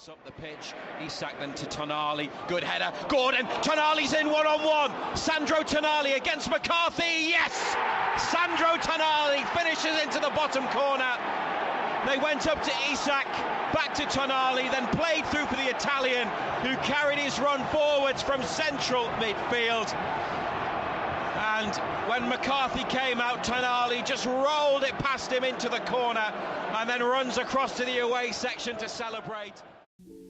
Gets up the pitch, Isak then to Tonali, good header, Gordon, Tonali's in one-on-one, Sandro Tonali against McCarthy, yes! Sandro Tonali finishes into the bottom corner. They went up to Isak, back to Tonali, then played through for the Italian, who carried his run forwards from central midfield. And when McCarthy came out, Tonali just rolled it past him into the corner and then runs across to the away section to celebrate.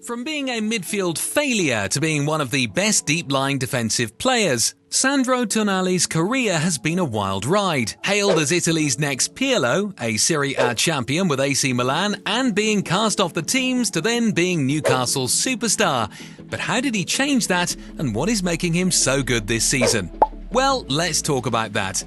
From being a midfield failure to being one of the best deep-lying defensive players, Sandro Tonali's career has been a wild ride. Hailed as Italy's next Pirlo, a Serie A champion with AC Milan, and being cast off the teams to then being Newcastle's superstar. But how did he change that, and what is making him so good this season? Well, let's talk about that.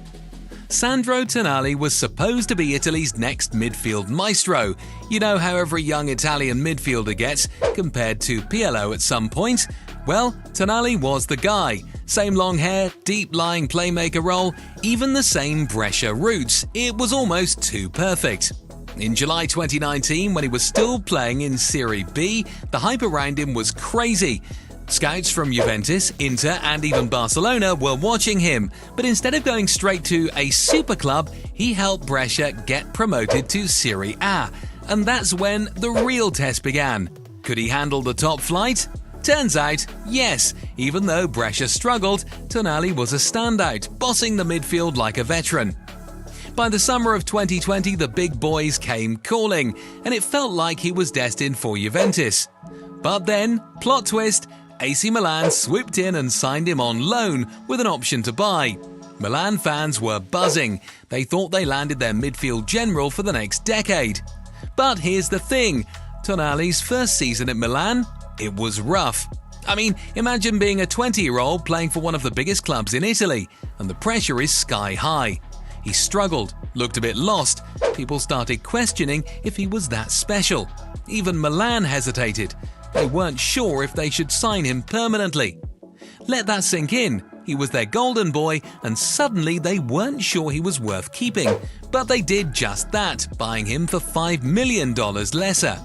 Sandro Tonali was supposed to be Italy's next midfield maestro. You know how every young Italian midfielder gets, compared to Pirlo at some point? Well, Tonali was the guy. Same long hair, deep-lying playmaker role, even the same Brescia roots. It was almost too perfect. In July 2019, when he was still playing in Serie B, the hype around him was crazy. Scouts from Juventus, Inter and even Barcelona were watching him, but instead of going straight to a super club, he helped Brescia get promoted to Serie A. And that's when the real test began. Could he handle the top flight? Turns out, yes. Even though Brescia struggled, Tonali was a standout, bossing the midfield like a veteran. By the summer of 2020, the big boys came calling, and it felt like he was destined for Juventus. But then, plot twist, AC Milan swooped in and signed him on loan with an option to buy. Milan fans were buzzing. They thought they landed their midfield general for the next decade. But here's the thing, Tonali's first season at Milan, it was rough. I mean, imagine being a 20-year-old playing for one of the biggest clubs in Italy, and the pressure is sky high. He struggled, looked a bit lost. People started questioning if he was that special. Even Milan hesitated. They weren't sure if they should sign him permanently. Let that sink in. He was their golden boy, and suddenly they weren't sure he was worth keeping. But they did just that, buying him for $5 million lesser.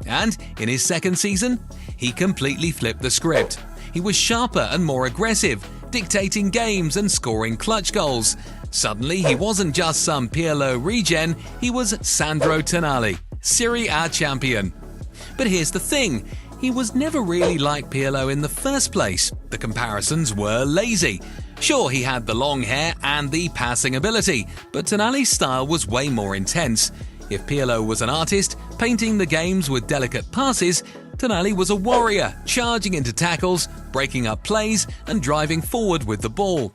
And in his second season, he completely flipped the script. He was sharper and more aggressive, dictating games and scoring clutch goals. Suddenly, he wasn't just some Pirlo regen, he was Sandro Tonali, Serie A champion. But here's the thing, he was never really like Pirlo in the first place. The comparisons were lazy. Sure, he had the long hair and the passing ability, but Tonali's style was way more intense. If Pirlo was an artist, painting the games with delicate passes, Tonali was a warrior, charging into tackles, breaking up plays, and driving forward with the ball.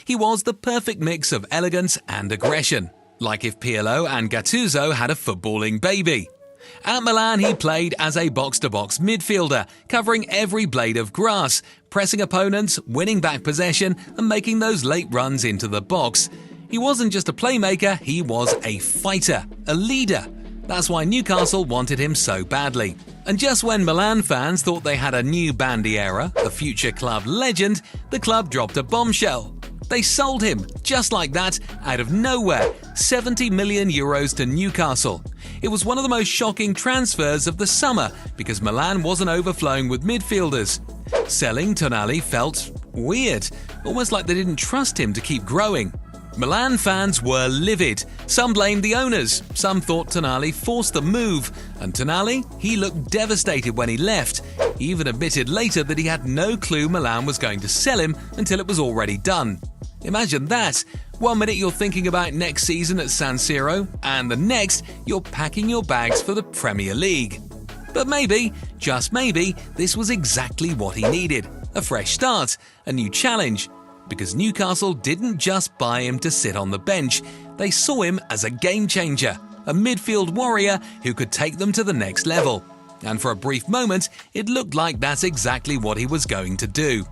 He was the perfect mix of elegance and aggression, like if Pirlo and Gattuso had a footballing baby. At Milan, he played as a box-to-box midfielder, covering every blade of grass, pressing opponents, winning back possession, and making those late runs into the box. He wasn't just a playmaker, he was a fighter, a leader. That's why Newcastle wanted him so badly. And just when Milan fans thought they had a new bandiera, a future club legend, the club dropped a bombshell. They sold him, just like that, out of nowhere, €70 million to Newcastle. It was one of the most shocking transfers of the summer because Milan wasn't overflowing with midfielders. Selling Tonali felt weird, almost like they didn't trust him to keep growing. Milan fans were livid. Some blamed the owners, some thought Tonali forced the move, and Tonali, he looked devastated when he left. He even admitted later that he had no clue Milan was going to sell him until it was already done. Imagine that. 1 minute you're thinking about next season at San Siro, and the next you're packing your bags for the Premier League. But maybe, just maybe, this was exactly what he needed. A fresh start, a new challenge. Because Newcastle didn't just buy him to sit on the bench, they saw him as a game changer, a midfield warrior who could take them to the next level. And for a brief moment, it looked like that's exactly what he was going to do.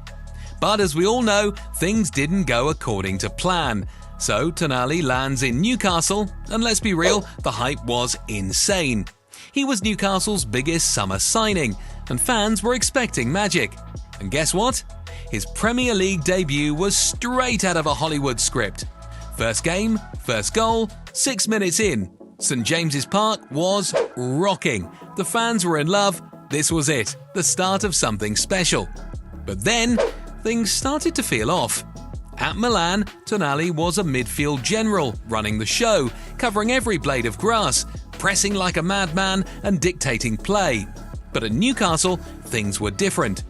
But as we all know, things didn't go according to plan. So Tonali lands in Newcastle, and let's be real, the hype was insane. He was Newcastle's biggest summer signing, and fans were expecting magic. And guess what? His Premier League debut was straight out of a Hollywood script. First game, first goal, 6 minutes in. St James's Park was rocking. The fans were in love, This was it, the start of something special. But then, things started to feel off. At Milan, Tonali was a midfield general, running the show, covering every blade of grass, pressing like a madman and dictating play. But at Newcastle, things were different.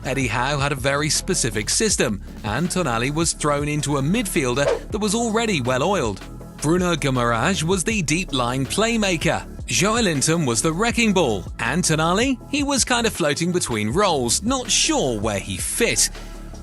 Eddie Howe had a very specific system, and Tonali was thrown into a midfielder that was already well-oiled. Bruno Guimaraes was the deep-lying playmaker. Joelinton was the wrecking ball, and Tonali, he was kind of floating between roles, not sure where he fit.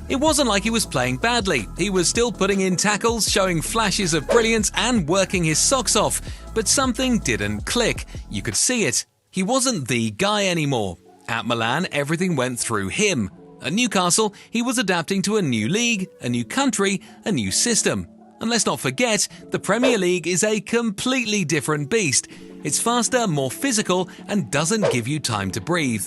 It wasn't like he was playing badly. He was still putting in tackles, showing flashes of brilliance and working his socks off, but something didn't click. You could see it. He wasn't the guy anymore. At Milan, everything went through him. At Newcastle, he was adapting to a new league, a new country, a new system. And let's not forget, the Premier League is a completely different beast. It's faster, more physical, and doesn't give you time to breathe.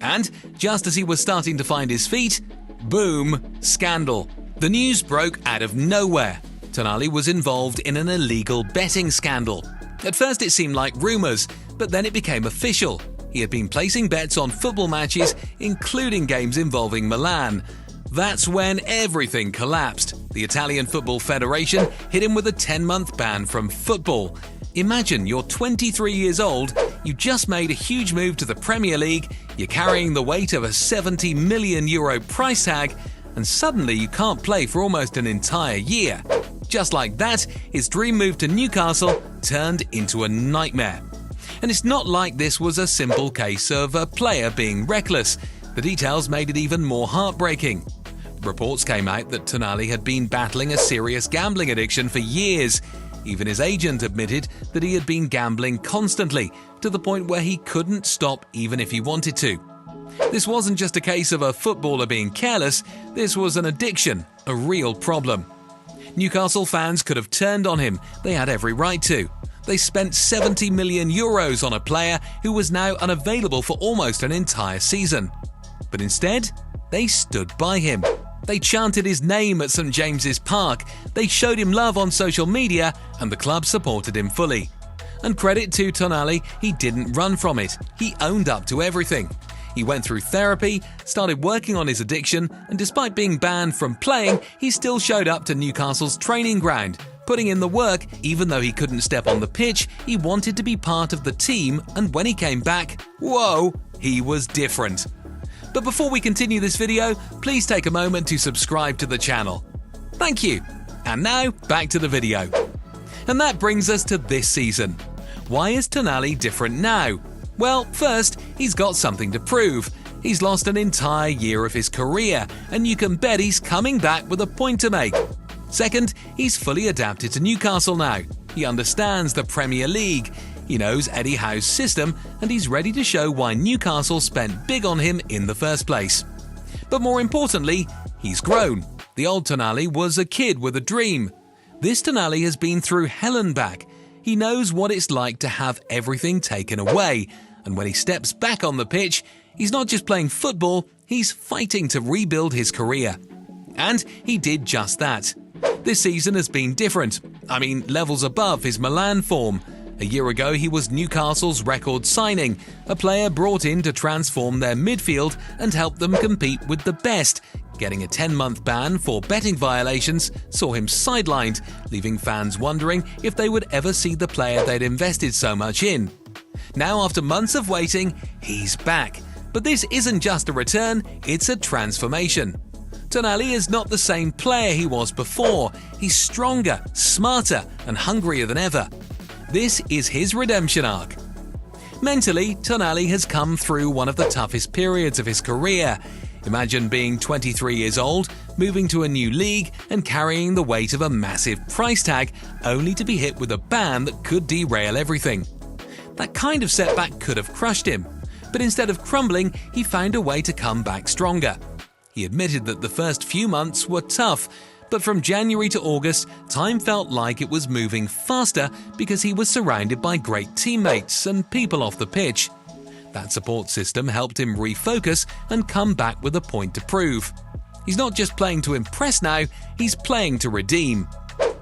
And just as he was starting to find his feet, boom, scandal. The news broke out of nowhere. Tonali was involved in an illegal betting scandal. At first it seemed like rumours, but then it became official. He had been placing bets on football matches, including games involving Milan. That's when everything collapsed. The Italian Football Federation hit him with a 10-month ban from football. Imagine you're 23 years old, you just made a huge move to the Premier League, you're carrying the weight of a €70 million price tag, and suddenly you can't play for almost an entire year. Just like that, his dream move to Newcastle turned into a nightmare. And it's not like this was a simple case of a player being reckless. The details made it even more heartbreaking. Reports came out that Tonali had been battling a serious gambling addiction for years. Even his agent admitted that he had been gambling constantly, to the point where he couldn't stop even if he wanted to. This wasn't just a case of a footballer being careless, this was an addiction, a real problem. Newcastle fans could have turned on him, they had every right to. They spent €70 million on a player who was now unavailable for almost an entire season. But instead, they stood by him. They chanted his name at St James's Park, they showed him love on social media, and the club supported him fully. And credit to Tonali, he didn't run from it. He owned up to everything. He went through therapy, started working on his addiction, and despite being banned from playing, he still showed up to Newcastle's training ground, putting in the work. Even though he couldn't step on the pitch, he wanted to be part of the team, and when he came back, whoa, he was different. But before we continue this video, please take a moment to subscribe to the channel. Thank you. And now, back to the video. And that brings us to this season. Why is Tonali different now? Well, first, he's got something to prove. He's lost an entire year of his career, and you can bet he's coming back with a point to make. Second, he's fully adapted to Newcastle now. He understands the Premier League. He knows Eddie Howe's system, and he's ready to show why Newcastle spent big on him in the first place. But more importantly, he's grown. The old Tonali was a kid with a dream. This Tonali has been through hell and back. He knows what it's like to have everything taken away, and when he steps back on the pitch, he's not just playing football, he's fighting to rebuild his career. And he did just that. This season has been different. Levels above his Milan form. A year ago, he was Newcastle's record signing, a player brought in to transform their midfield and help them compete with the best. Getting a 10-month ban for betting violations saw him sidelined, leaving fans wondering if they would ever see the player they'd invested so much in. Now, after months of waiting, he's back. But this isn't just a return, it's a transformation. Tonali is not the same player he was before. He's stronger, smarter, and hungrier than ever. This is his redemption arc. Mentally, Tonali has come through one of the toughest periods of his career. Imagine being 23 years old, moving to a new league, and carrying the weight of a massive price tag, only to be hit with a ban that could derail everything. That kind of setback could have crushed him, but instead of crumbling, he found a way to come back stronger. He admitted that the first few months were tough, but from January to August, time felt like it was moving faster because he was surrounded by great teammates and people off the pitch. That support system helped him refocus and come back with a point to prove. He's not just playing to impress now, he's playing to redeem.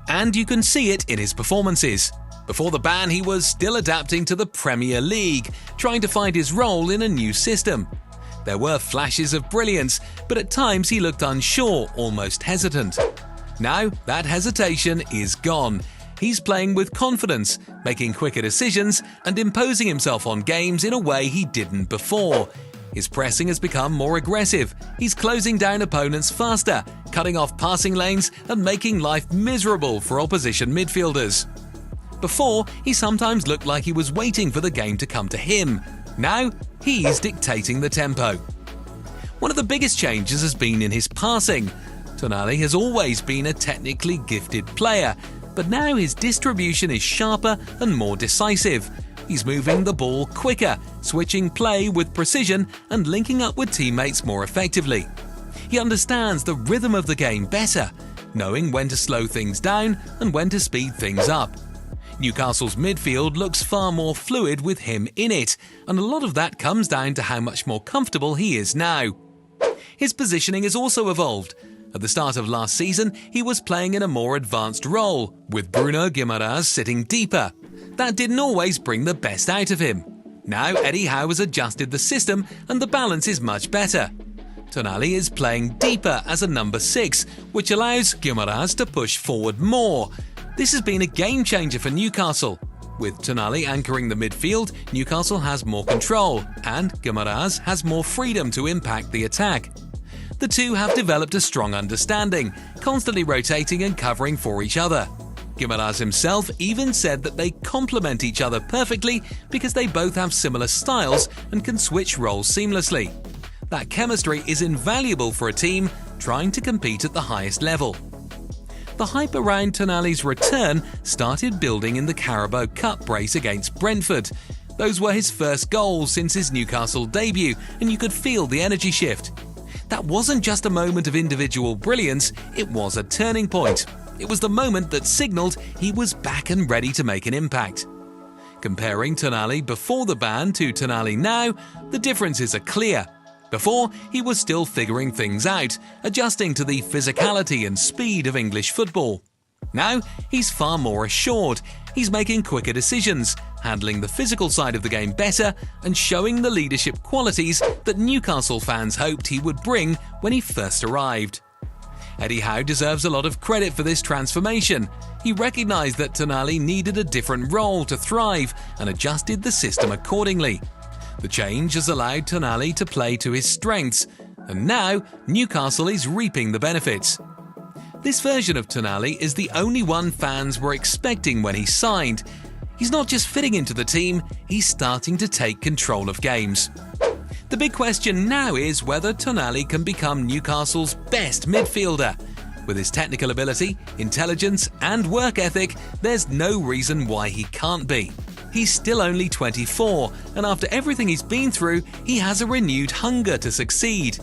And you can see it in his performances. Before the ban, he was still adapting to the Premier League, trying to find his role in a new system. There were flashes of brilliance, but at times he looked unsure, almost hesitant. Now, that hesitation is gone. He's playing with confidence, making quicker decisions, and imposing himself on games in a way he didn't before. His pressing has become more aggressive. He's closing down opponents faster, cutting off passing lanes, and making life miserable for opposition midfielders. Before, he sometimes looked like he was waiting for the game to come to him. Now, he's dictating the tempo. One of the biggest changes has been in his passing. Tonali has always been a technically gifted player, but now his distribution is sharper and more decisive. He's moving the ball quicker, switching play with precision and linking up with teammates more effectively. He understands the rhythm of the game better, knowing when to slow things down and when to speed things up. Newcastle's midfield looks far more fluid with him in it, and a lot of that comes down to how much more comfortable he is now. His positioning has also evolved. At the start of last season, he was playing in a more advanced role, with Bruno Guimaraes sitting deeper. That didn't always bring the best out of him. Now Eddie Howe has adjusted the system and the balance is much better. Tonali is playing deeper as a number 6, which allows Guimaraes to push forward more. This has been a game changer for Newcastle. With Tonali anchoring the midfield, Newcastle has more control, and Guimaraes has more freedom to impact the attack. The two have developed a strong understanding, constantly rotating and covering for each other. Guimaraes himself even said that they complement each other perfectly because they both have similar styles and can switch roles seamlessly. That chemistry is invaluable for a team trying to compete at the highest level. The hype around Tonali's return started building in the Carabao Cup brace against Brentford. Those were his first goals since his Newcastle debut, and you could feel the energy shift. That wasn't just a moment of individual brilliance, it was a turning point. It was the moment that signalled he was back and ready to make an impact. Comparing Tonali before the ban to Tonali now, the differences are clear. Before, he was still figuring things out, adjusting to the physicality and speed of English football. Now, he's far more assured. He's making quicker decisions, handling the physical side of the game better, and showing the leadership qualities that Newcastle fans hoped he would bring when he first arrived. Eddie Howe deserves a lot of credit for this transformation. He recognised that Tonali needed a different role to thrive and adjusted the system accordingly. The change has allowed Tonali to play to his strengths, and now Newcastle is reaping the benefits. This version of Tonali is the only one fans were expecting when he signed. He's not just fitting into the team, he's starting to take control of games. The big question now is whether Tonali can become Newcastle's best midfielder. With his technical ability, intelligence and work ethic, there's no reason why he can't be. He's still only 24, and after everything he's been through, he has a renewed hunger to succeed.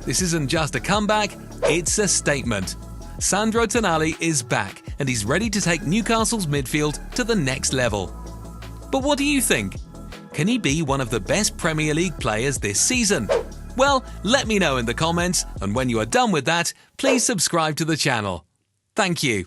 This isn't just a comeback, it's a statement. Sandro Tonali is back, and he's ready to take Newcastle's midfield to the next level. But what do you think? Can he be one of the best Premier League players this season? Well, let me know in the comments, and when you are done with that, please subscribe to the channel. Thank you.